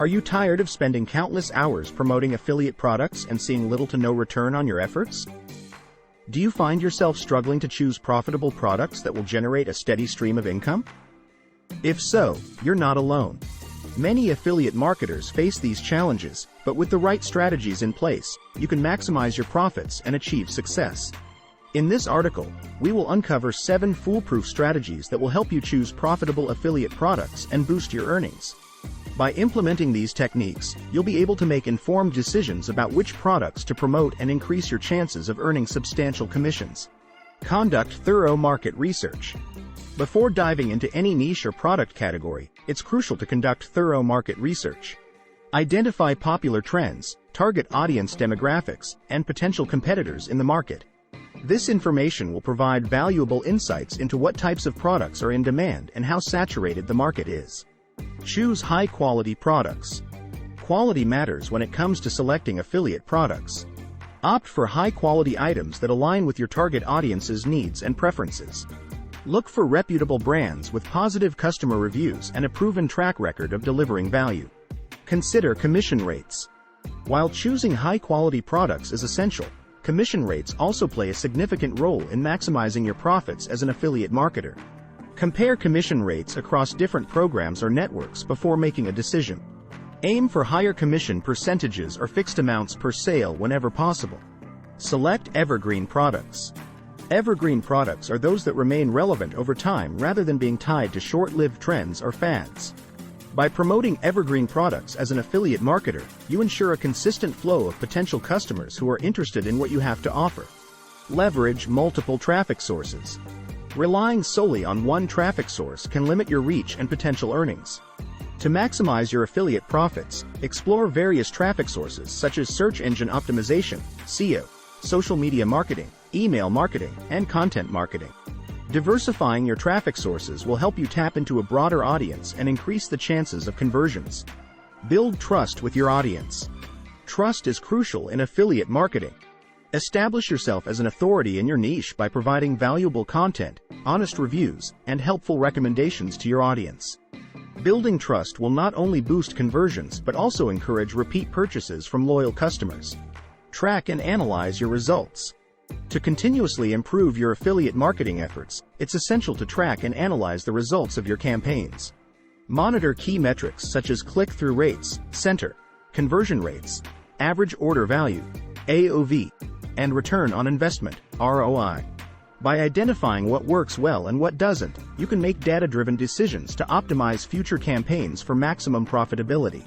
Are you tired of spending countless hours promoting affiliate products and seeing little to no return on your efforts? Do you find yourself struggling to choose profitable products that will generate a steady stream of income? If so, you're not alone. Many affiliate marketers face these challenges, but with the right strategies in place, you can maximize your profits and achieve success. In this article, we will uncover 7 foolproof strategies that will help you choose profitable affiliate products and boost your earnings. By implementing these techniques, you'll be able to make informed decisions about which products to promote and increase your chances of earning substantial commissions. Conduct thorough market research. Before diving into any niche or product category, it's crucial to conduct thorough market research. Identify popular trends, target audience demographics, and potential competitors in the market. This information will provide valuable insights into what types of products are in demand and how saturated the market is. Choose high-quality products. Quality matters when it comes to selecting affiliate products. Opt for high-quality items that align with your target audience's needs and preferences. Look for reputable brands with positive customer reviews and a proven track record of delivering value. Consider commission rates. While choosing high-quality products is essential, commission rates also play a significant role in maximizing your profits as an affiliate marketer. Compare commission rates across different programs or networks before making a decision. Aim for higher commission percentages or fixed amounts per sale whenever possible. Select evergreen products. Evergreen products are those that remain relevant over time rather than being tied to short-lived trends or fads. By promoting evergreen products as an affiliate marketer, you ensure a consistent flow of potential customers who are interested in what you have to offer. Leverage multiple traffic sources. Relying solely on one traffic source can limit your reach and potential earnings. To maximize your affiliate profits, explore various traffic sources such as search engine optimization, SEO, social media marketing, email marketing, and content marketing. Diversifying your traffic sources will help you tap into a broader audience and increase the chances of conversions. Build trust with your audience. Trust is crucial in affiliate marketing. Establish yourself as an authority in your niche by providing valuable content, honest reviews, and helpful recommendations to your audience. Building trust will not only boost conversions but also encourage repeat purchases from loyal customers. Track and analyze your results. To continuously improve your affiliate marketing efforts, it's essential to track and analyze the results of your campaigns. Monitor key metrics such as click-through rates, center, conversion rates, average order value, AOV, and return on investment, ROI. By identifying what works well and what doesn't, you can make data-driven decisions to optimize future campaigns for maximum profitability.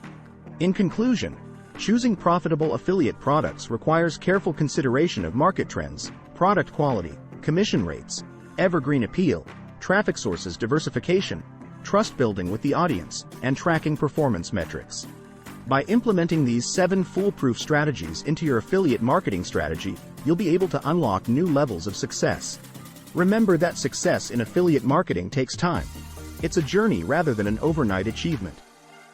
In conclusion, choosing profitable affiliate products requires careful consideration of market trends, product quality, commission rates, evergreen appeal, traffic sources diversification, trust building with the audience, and tracking performance metrics. By implementing these 7 foolproof strategies into your affiliate marketing strategy, you'll be able to unlock new levels of success. Remember that success in affiliate marketing takes time. It's a journey rather than an overnight achievement.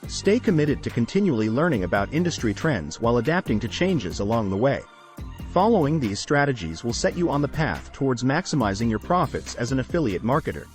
Stay committed to continually learning about industry trends while adapting to changes along the way. Following these strategies will set you on the path towards maximizing your profits as an affiliate marketer.